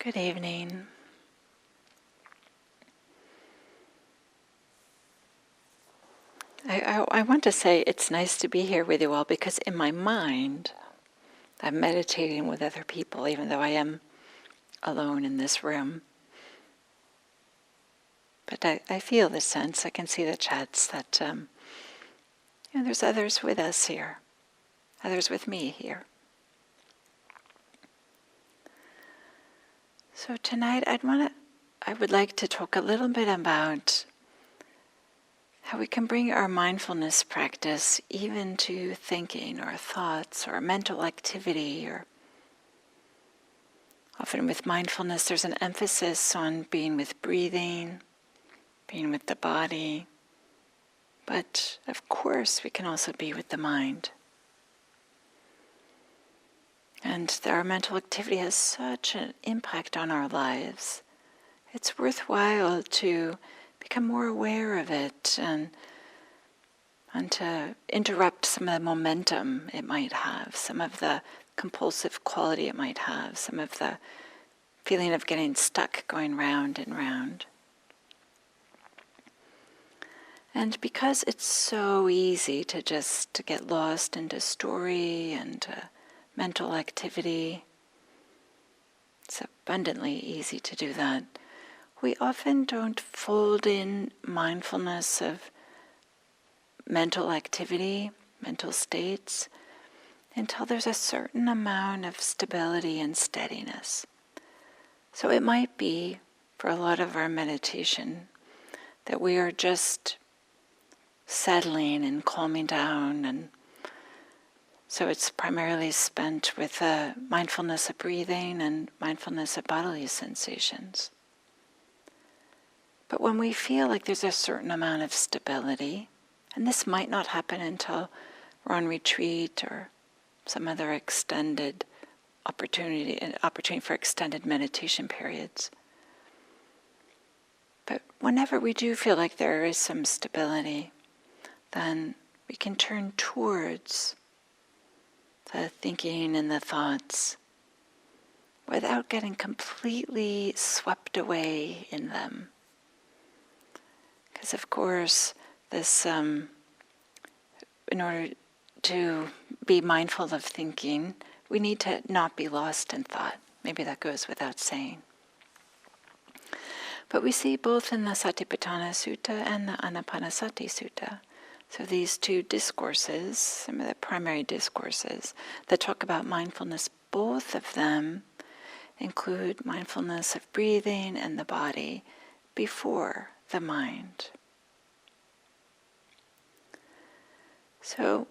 Good evening. I want to say it's nice to be here with you all because in my mind, I'm meditating with other people, even though I am alone in this room. But I feel the sense, I can see the chats that there's others with us here, others with me here. So tonight I would like to talk a little bit about how we can bring our mindfulness practice even to thinking or thoughts or mental activity. Or often with mindfulness there's an emphasis on being with breathing, being with the body, but of course we can also be with the mind. And our mental activity has such an impact on our lives. It's worthwhile to become more aware of it and to interrupt some of the momentum it might have, some of the compulsive quality it might have, some of the feeling of getting stuck going round and round. And because it's so easy to just get lost into story and mental activity, it's abundantly easy to do that. We often don't fold in mindfulness of mental activity, mental states, until there's a certain amount of stability and steadiness. So it might be, for a lot of our meditation, that we are just settling and calming down, and so it's primarily spent with mindfulness of breathing and mindfulness of bodily sensations. But when we feel like there's a certain amount of stability, and this might not happen until we're on retreat or some other extended opportunity for extended meditation periods. But whenever we do feel like there is some stability, then we can turn towards the thinking and the thoughts without getting completely swept away in them. Because of course, this in order to be mindful of thinking, we need to not be lost in thought. Maybe that goes without saying. But we see both in the Satipatthana Sutta and the Anapanasati Sutta. So these two discourses, some of the primary discourses that talk about mindfulness, both of them include mindfulness of breathing and the body before the mind. So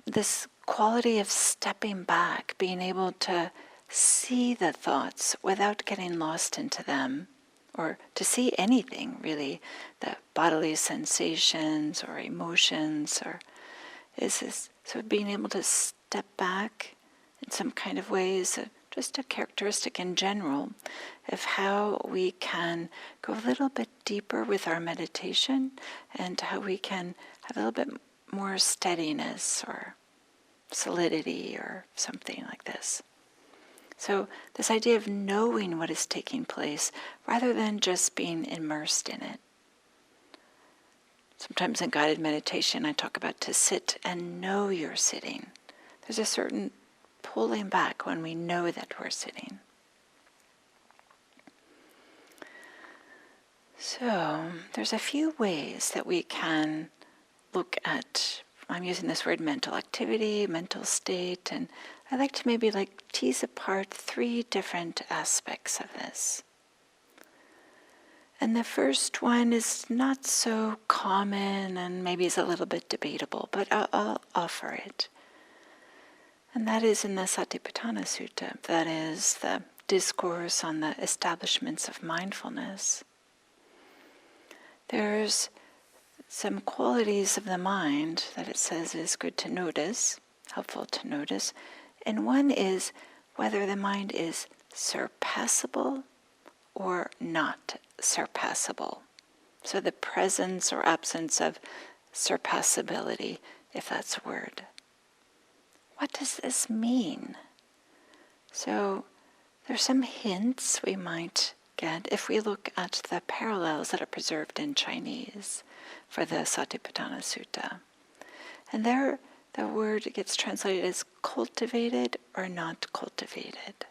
this quality of stepping back, being able to see the thoughts without getting lost into them, or to see anything really, the bodily sensations or emotions, or is this, so being able to step back in some kind of way is just a characteristic in general of how we can go a little bit deeper with our meditation and how we can have a little bit more steadiness or solidity or something like this. So this idea of knowing what is taking place rather than just being immersed in it. Sometimes in guided meditation I talk about to sit and know you're sitting. There's a certain pulling back when we know that we're sitting. So there's a few ways that we can look at, I'm using this word mental activity, mental state, and I like to maybe tease apart three different aspects of this. And the first one is not so common and maybe is a little bit debatable, but I'll offer it. And that is in the Satipatthana Sutta. That is the discourse on the establishments of mindfulness. There's some qualities of the mind that it says is good to notice, helpful to notice. And one is whether the mind is surpassable or not surpassable. So the presence or absence of surpassability, if that's a word. What does this mean? So there's some hints we might get if we look at the parallels that are preserved in Chinese for the Satipatthana Sutta. And there, the word gets translated as cultivated or not cultivated.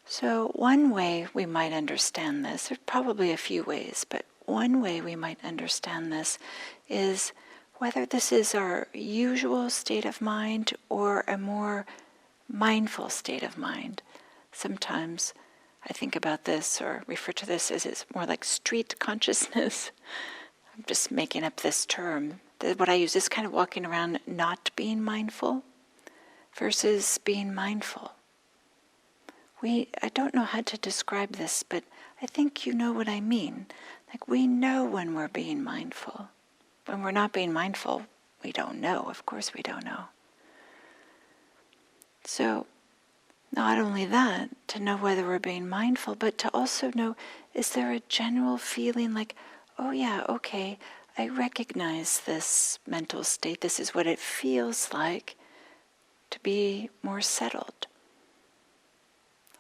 So one way we might understand this, there's probably a few ways, but one way we might understand this is whether this is our usual state of mind or a more mindful state of mind. Sometimes I think about this or refer to this as it's more like street consciousness. I'm just making up this term. What I use is kind of walking around not being mindful versus being mindful. I don't know how to describe this, but I think you know what I mean. Like we know when we're being mindful. When we're not being mindful, we don't know. Of course we don't know. So, not only that, to know whether we're being mindful, but to also know, is there a general feeling like, oh yeah, okay, I recognize this mental state. This is what it feels like to be more settled.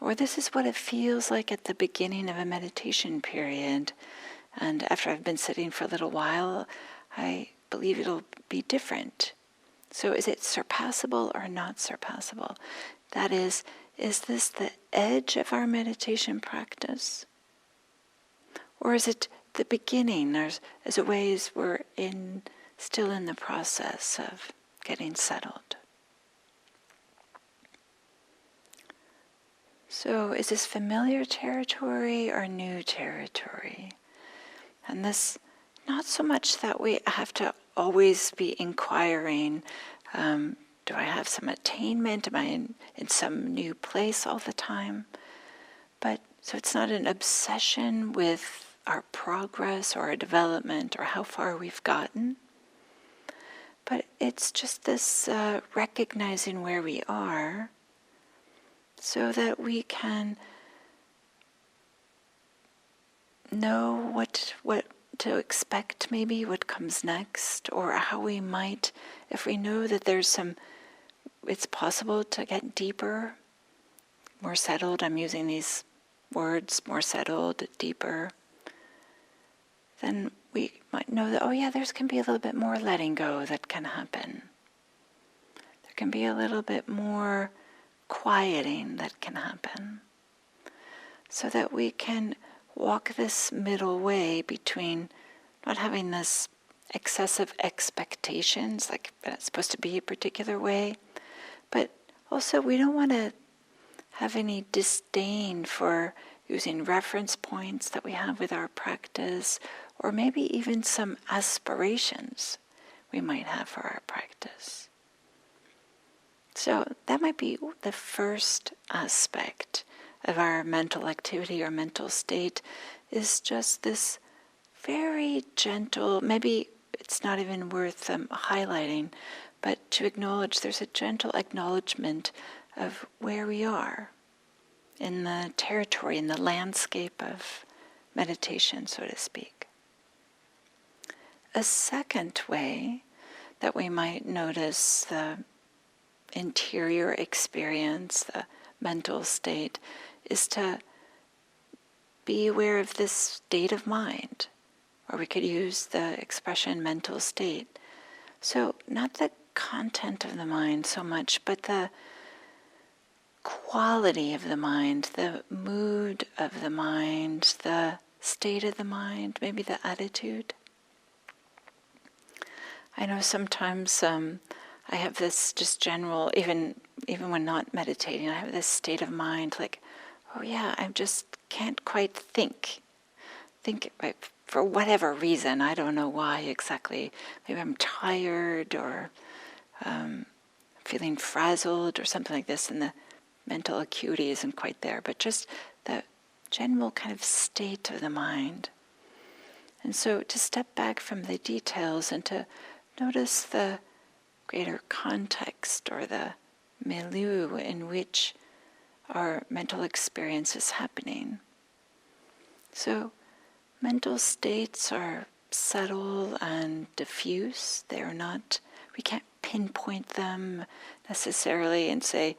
Or this is what it feels like at the beginning of a meditation period. And after I've been sitting for a little while, I believe it'll be different. So is it surpassable or not surpassable? That is this the edge of our meditation practice? Or is it the beginning, as a ways we're still in the process of getting settled? So is this familiar territory or new territory? And this, not so much that we have to always be inquiring, do I have some attainment? Am I in some new place all the time? But so it's not an obsession with our progress or our development or how far we've gotten. But it's just this recognizing where we are so that we can know what to expect, maybe what comes next, or how we might, if we know that it's possible to get deeper, more settled. I'm using these words, more settled, deeper. Then we might know that, oh yeah, there can be a little bit more letting go that can happen. There can be a little bit more quieting that can happen. So that we can walk this middle way between not having this excessive expectations, like it's supposed to be a particular way, but also we don't want to have any disdain for using reference points that we have with our practice, or maybe even some aspirations we might have for our practice. So that might be the first aspect of our mental activity or mental state, is just this very gentle, maybe it's not even worth highlighting, but to acknowledge there's a gentle acknowledgement of where we are in the territory, in the landscape of meditation, so to speak. A second way that we might notice the interior experience, the mental state, is to be aware of this state of mind, or we could use the expression mental state. So not the content of the mind so much, but the quality of the mind, the mood of the mind, the state of the mind, maybe the attitude. I know sometimes I have this just general, even when not meditating, I have this state of mind like, oh yeah, I just can't quite think for whatever reason. I don't know why exactly. Maybe I'm tired or feeling frazzled or something like this, and the mental acuity isn't quite there, but just the general kind of state of the mind. And so to step back from the details and to notice the greater context or the milieu in which our mental experience is happening. So mental states are subtle and diffuse. They are not, we can't pinpoint them necessarily and say,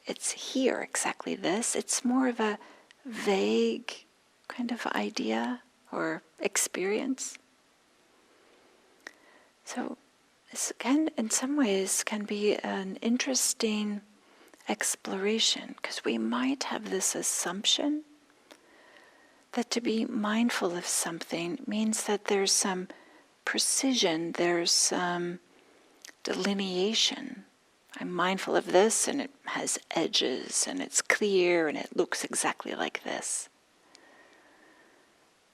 it's here, exactly this. It's more of a vague kind of idea or experience. So this can, in some ways, can be an interesting exploration, because we might have this assumption that to be mindful of something means that there's some precision, there's some delineation. I'm mindful of this, and it has edges, and it's clear, and it looks exactly like this.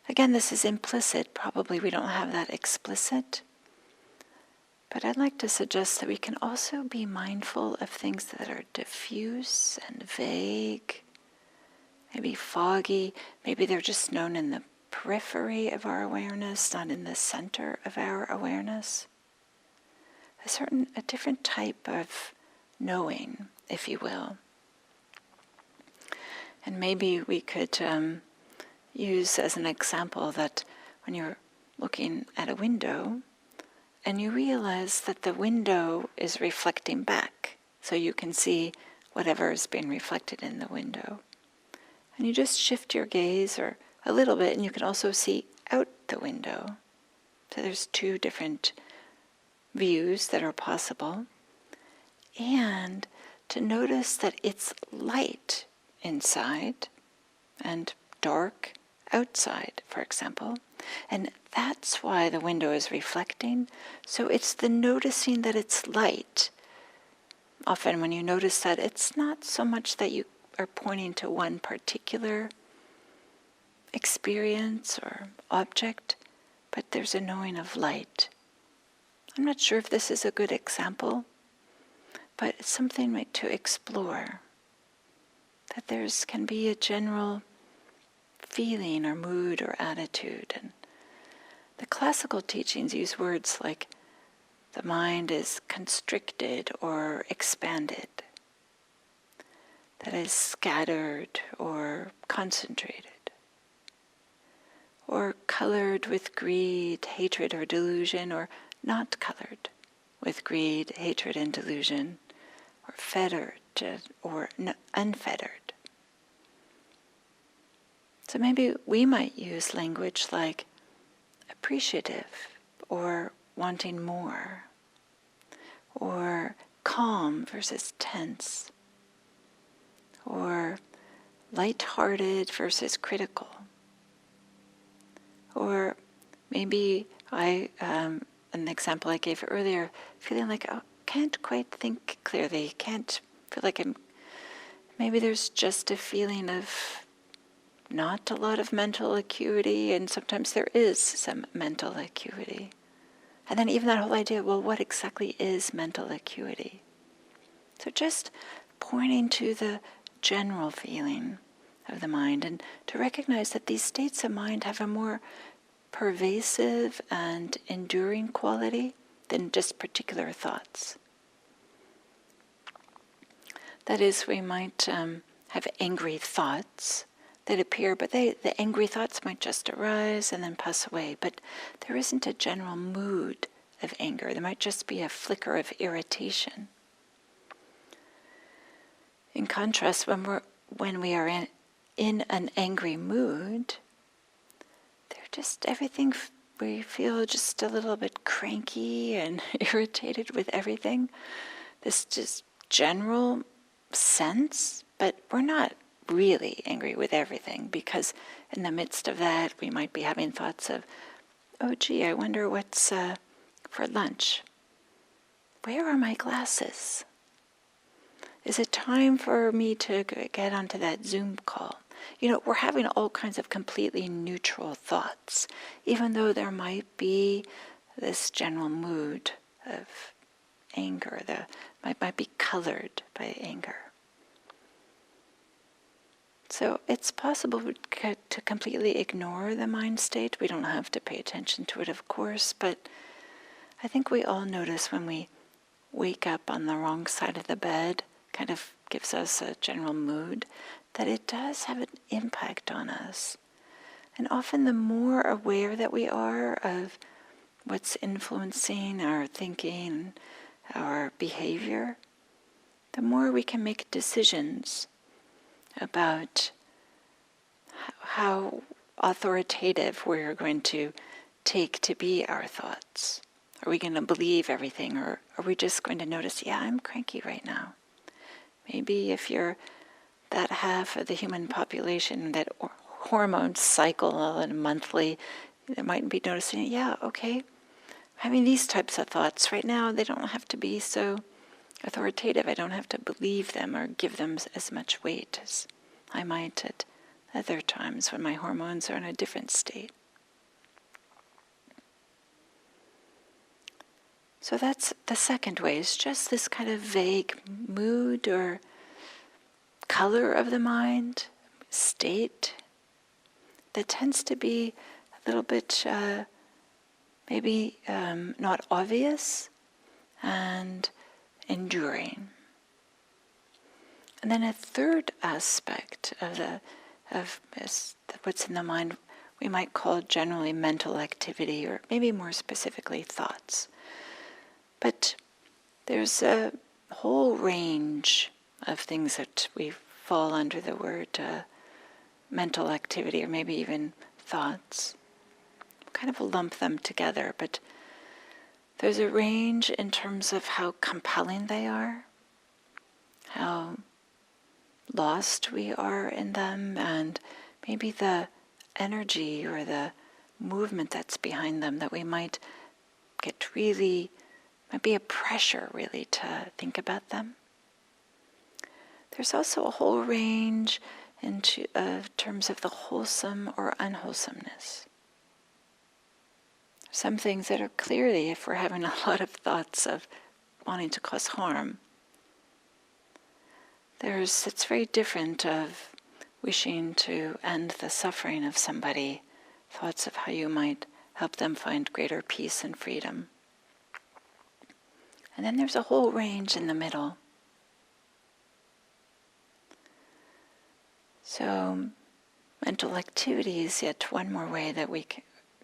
Again, this is implicit. Probably we don't have that explicit. But I'd like to suggest that we can also be mindful of things that are diffuse and vague, maybe foggy. Maybe they're just known in the periphery of our awareness, not in the center of our awareness. A different type of knowing, if you will. And maybe we could use as an example that when you're looking at a window and you realize that the window is reflecting back, so you can see whatever is being reflected in the window. And you just shift your gaze or a little bit, and you can also see out the window. So there's two different views that are possible. And to notice that it's light inside and dark outside, for example. And that's why the window is reflecting. So it's the noticing that it's light. Often when you notice that, it's not so much that you are pointing to one particular experience or object, but there's a knowing of light. I'm not sure if this is a good example, but it's something to explore. That can be a general feeling or mood or attitude. And the classical teachings use words like the mind is constricted or expanded, that is scattered or concentrated, or colored with greed, hatred, or delusion, or not colored with greed, hatred, and delusion, or fettered or unfettered. So maybe we might use language like appreciative or wanting more, or calm versus tense, or light-hearted versus critical, or maybe an example I gave earlier, feeling like, can't quite think clearly, can't feel like maybe there's just a feeling of not a lot of mental acuity, and sometimes there is some mental acuity. And then even that whole idea, well, what exactly is mental acuity? So just pointing to the general feeling of the mind, and to recognize that these states of mind have a more pervasive and enduring quality than just particular thoughts. That is, we might have angry thoughts that appear, but the angry thoughts might just arise and then pass away. But there isn't a general mood of anger. There might just be a flicker of irritation. In contrast, when we are in an angry mood, we feel just a little bit cranky and irritated with everything. This just general sense, but we're not really angry with everything, because in the midst of that we might be having thoughts of, oh gee, I wonder what's for lunch. Where are my glasses? Is it time for me to get onto that Zoom call? We're having all kinds of completely neutral thoughts, even though there might be this general mood of anger that might be colored by anger. So it's possible to completely ignore the mind state. We don't have to pay attention to it, of course, but I think we all notice when we wake up on the wrong side of the bed, kind of gives us a general mood, that it does have an impact on us. And often the more aware that we are of what's influencing our thinking, our behavior, the more we can make decisions about how authoritative we're going to take to be our thoughts. Are we going to believe everything, or are we just going to notice, yeah, I'm cranky right now? Maybe if you're that half of the human population that hormones cycle and monthly, they might be noticing, yeah, okay, I'm having these types of thoughts right now. They don't have to be so authoritative. I don't have to believe them or give them as much weight as I might at other times when my hormones are in a different state. So that's the second way, is just this kind of vague mood or color of the mind, state, that tends to be a little bit maybe not obvious and enduring. And then a third aspect of what's in the mind we might call generally mental activity, or maybe more specifically thoughts. But there's a whole range of things that we fall under the word mental activity, or maybe even thoughts. Kind of lump them together, but there's a range in terms of how compelling they are, how lost we are in them, and maybe the energy or the movement that's behind them, that we might be a pressure really to think about them. There's also a whole range in terms of the wholesome or unwholesomeness. Some things that are clearly, if we're having a lot of thoughts of wanting to cause harm, it's very different of wishing to end the suffering of somebody, thoughts of how you might help them find greater peace and freedom. And then there's a whole range in the middle. So mental activity is yet one more way that we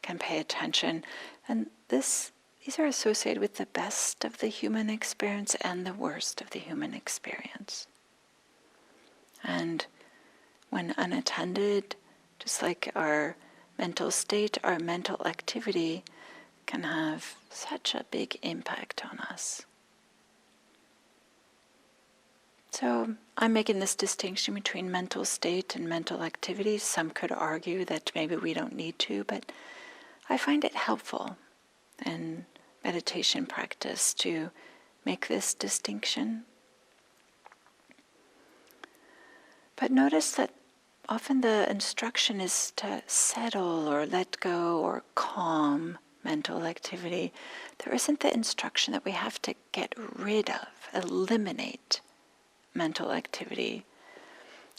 can pay attention. And these are associated with the best of the human experience and the worst of the human experience. And when unattended, just like our mental state, our mental activity can have such a big impact on us. So I'm making this distinction between mental state and mental activity. Some could argue that maybe we don't need to, but I find it helpful in meditation practice to make this distinction. But notice that often the instruction is to settle or let go or calm mental activity. There isn't the instruction that we have to get rid of, eliminate mental activity.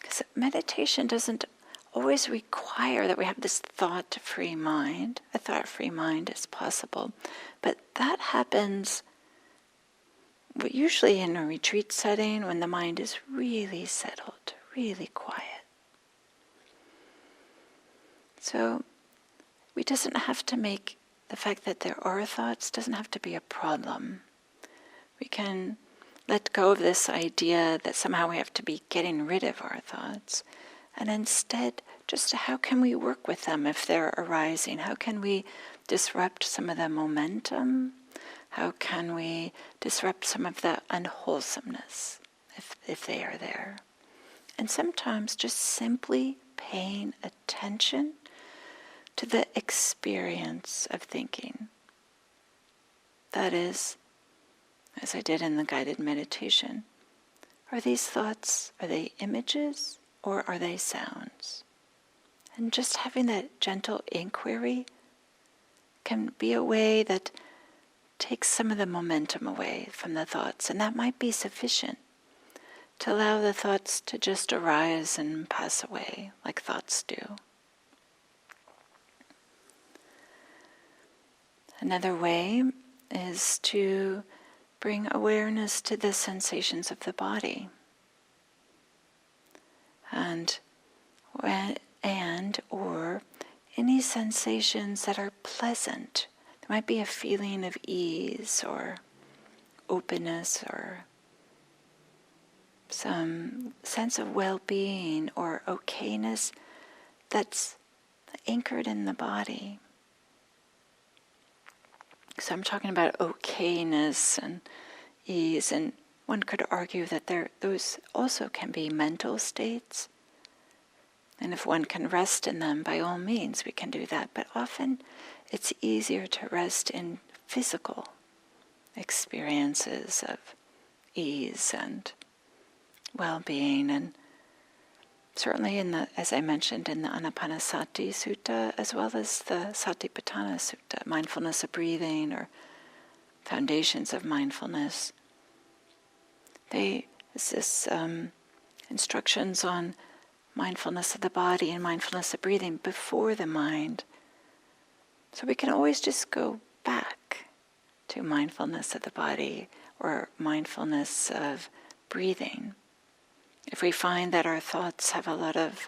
Because meditation doesn't always require that we have this thought-free mind. A thought-free mind is possible, but that happens usually in a retreat setting when the mind is really settled, really quiet. So we doesn't have to make the fact that there are thoughts doesn't have to be a problem. We can let go of this idea that somehow we have to be getting rid of our thoughts, and instead just how can we work with them if they're arising? How can we disrupt some of the momentum? How can we disrupt some of the unwholesomeness if they are there? And sometimes just simply paying attention to the experience of thinking. That is, as I did in the guided meditation, are these thoughts, are they images or are they sounds? And just having that gentle inquiry can be a way that takes some of the momentum away from the thoughts, and that might be sufficient to allow the thoughts to just arise and pass away like thoughts do. Another way is to bring awareness to the sensations of the body. And or any sensations that are pleasant. There might be a feeling of ease or openness or some sense of well-being or okayness that's anchored in the body. So I'm talking about okayness and ease, and one could argue that those also can be mental states. And if one can rest in them, by all means, we can do that. But often it's easier to rest in physical experiences of ease and well-being. And certainly as I mentioned, in the Anapanasati Sutta, as well as the Satipatthana Sutta, mindfulness of breathing or foundations of mindfulness, there's this instructions on mindfulness of the body and mindfulness of breathing before the mind. So we can always just go back to mindfulness of the body or mindfulness of breathing. If we find that our thoughts have a lot of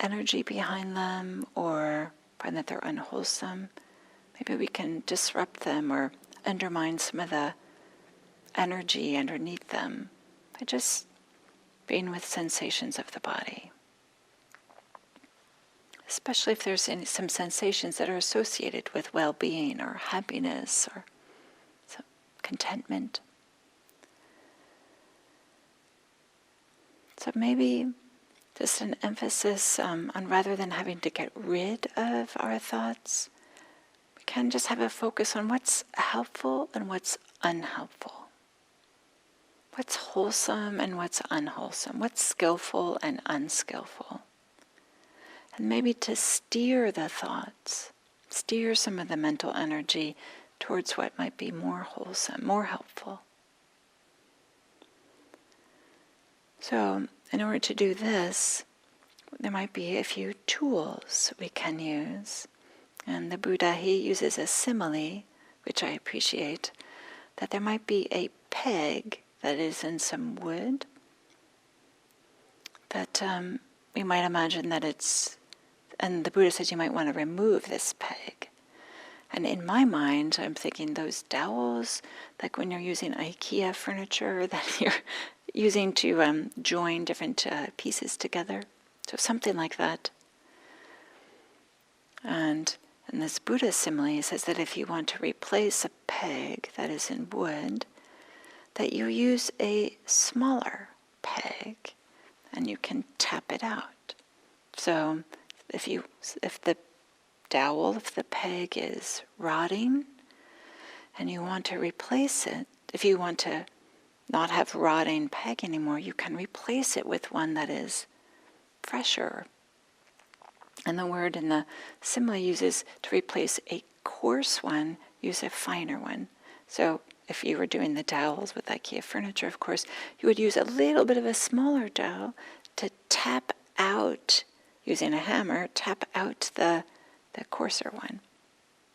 energy behind them or find that they're unwholesome, maybe we can disrupt them or undermine some of the energy underneath them by just being with sensations of the body. Especially if there's some sensations that are associated with well-being or happiness or some contentment. So maybe just an emphasis on rather than having to get rid of our thoughts, we can just have a focus on what's helpful and what's unhelpful. What's wholesome and what's unwholesome? What's skillful and unskillful? And maybe to steer the thoughts, steer some of the mental energy towards what might be more wholesome, more helpful. So, in order to do this, there might be a few tools we can use. And the Buddha, he uses a simile, which I appreciate, that there might be a peg that is in some wood, that we might imagine that it's, and the Buddha says you might want to remove this peg. And in my mind, I'm thinking those dowels, like when you're using IKEA furniture that you're using to join different pieces together. So something like that. And in this Buddha simile, it says that if you want to replace a peg that is in wood, that you use a smaller peg and you can tap it out. So if the dowel, if the peg is rotting and you want to replace it, if you want to not have rotting peg anymore, you can replace it with one that is fresher. And the word in the simile uses to replace a coarse one, use a finer one. So if you were doing the dowels with IKEA furniture, of course, you would use a little bit of a smaller dowel to tap out, using a hammer, tap out the coarser one.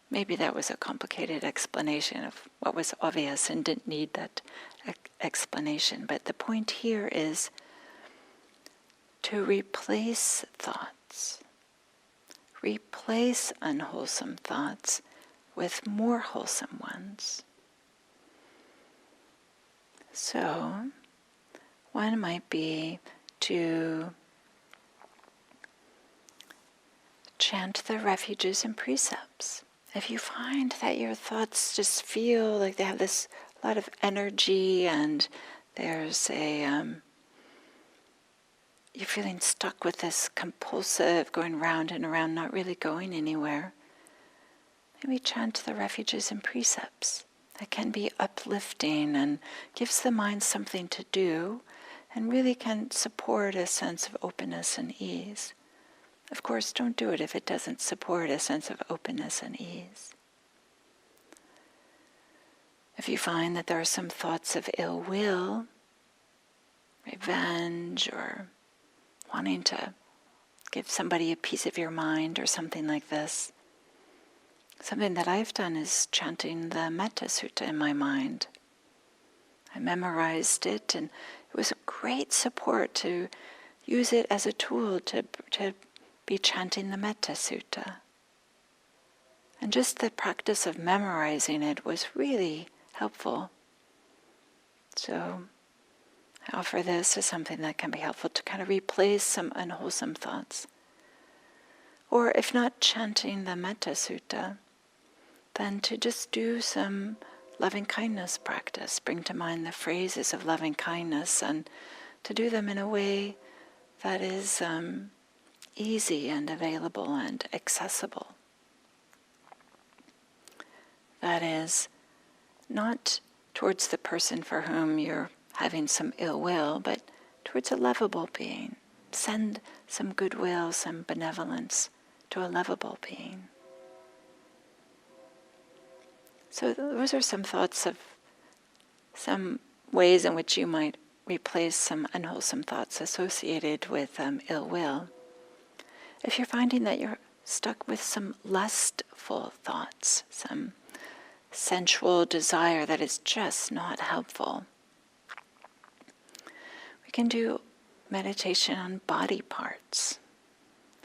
Maybe that was a complicated explanation of what was obvious and didn't need that explanation. But the point here is to replace thoughts, replace unwholesome thoughts with more wholesome ones. So, one might be to chant the refuges and precepts. If you find that your thoughts just feel like they have this lot of energy and there's you're feeling stuck with this compulsive going round and around, not really going anywhere, maybe chant the refuges and precepts. That can be uplifting and gives the mind something to do and really can support a sense of openness and ease. Of course, don't do it if it doesn't support a sense of openness and ease. If you find that there are some thoughts of ill will, revenge, or wanting to give somebody a piece of your mind or something like this, something that I've done is chanting the Metta Sutta in my mind. I memorized it, and it was a great support to use it as a tool to be chanting the Metta Sutta. And just the practice of memorizing it was really helpful. So I offer this as something that can be helpful to kind of replace some unwholesome thoughts. Or if not chanting the Metta Sutta, then to just do some loving kindness practice. Bring to mind the phrases of loving kindness and to do them in a way that is easy and available and accessible. That is, not towards the person for whom you're having some ill will, but towards a lovable being. Send some goodwill, some benevolence to a lovable being. So those are some thoughts of some ways in which you might replace some unwholesome thoughts associated with ill will. If you're finding that you're stuck with some lustful thoughts, some sensual desire that is just not helpful, we can do meditation on body parts.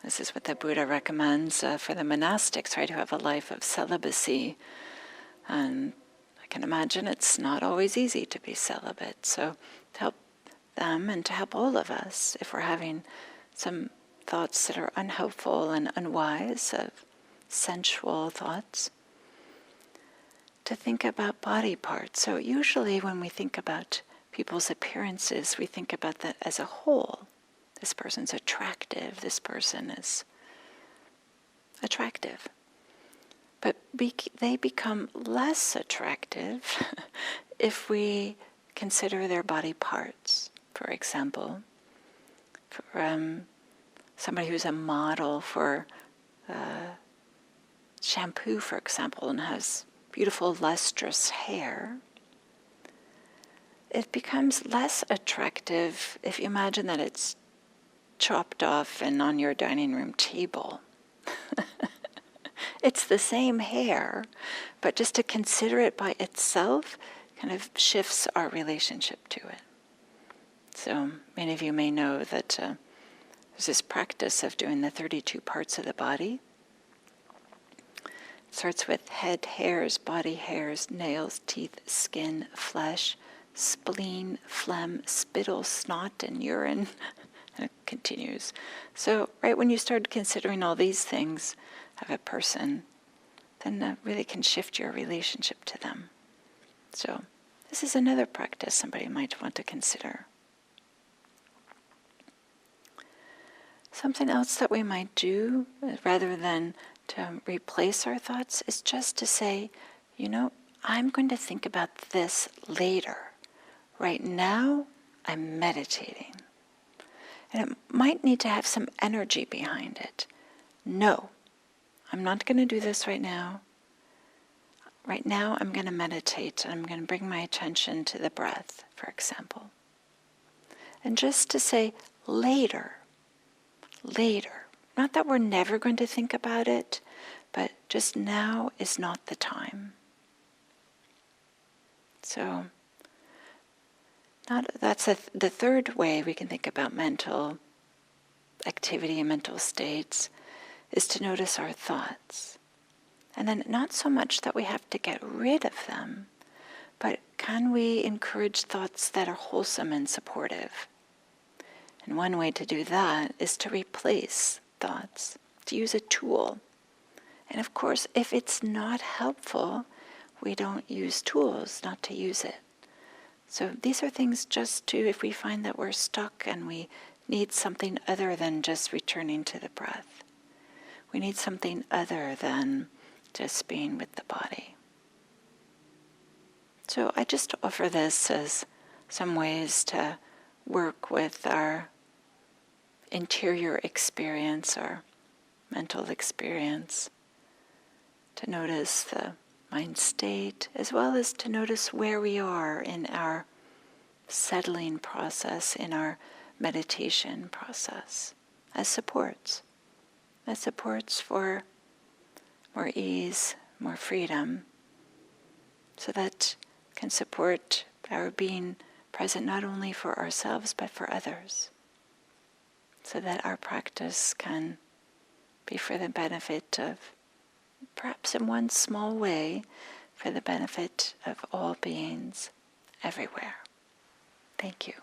This is what the Buddha recommends for the monastics, right, who have a life of celibacy. And I can imagine it's not always easy to be celibate. So to help them and to help all of us, if we're having some thoughts that are unhelpful and unwise, of sensual thoughts, to think about body parts. So usually when we think about people's appearances, we think about that as a whole. This person's attractive, this person is attractive. But they become less attractive if we consider their body parts. For example, for somebody who's a model for shampoo, for example, and has beautiful lustrous hair, it becomes less attractive if you imagine that it's chopped off and on your dining room table. It's the same hair, but just to consider it by itself kind of shifts our relationship to it. So many of you may know that there's this practice of doing the 32 parts of the body. It starts with head hairs, body hairs, nails, teeth, skin, flesh, spleen, phlegm, spittle, snot, and urine. And it continues. So right when you start considering all these things of a person, then that really can shift your relationship to them. So this is another practice somebody might want to consider. Something else that we might do, rather than to replace our thoughts, is just to say, I'm going to think about this later. Right now, I'm meditating. And it might need to have some energy behind it. No, I'm not going to do this right now. Right now, I'm going to meditate. I'm going to bring my attention to the breath, for example. And just to say, later. Not that we're never going to think about it, but just now is not the time. So, that's the third way we can think about mental activity and mental states, is to notice our thoughts. And then not so much that we have to get rid of them, but can we encourage thoughts that are wholesome and supportive? And one way to do that is to replace thoughts, to use a tool. And of course, if it's not helpful, we don't use tools not to use it. So these are things just to, if we find that we're stuck and we need something other than just returning to the breath. We need something other than just being with the body. So I just offer this as some ways to work with our interior experience, our mental experience, to notice the mind state, as well as to notice where we are in our settling process, in our meditation process, as supports for more ease, more freedom, so that can support our being present not only for ourselves but for others, so that our practice can be for the benefit of, perhaps in one small way, for the benefit of all beings everywhere. Thank you.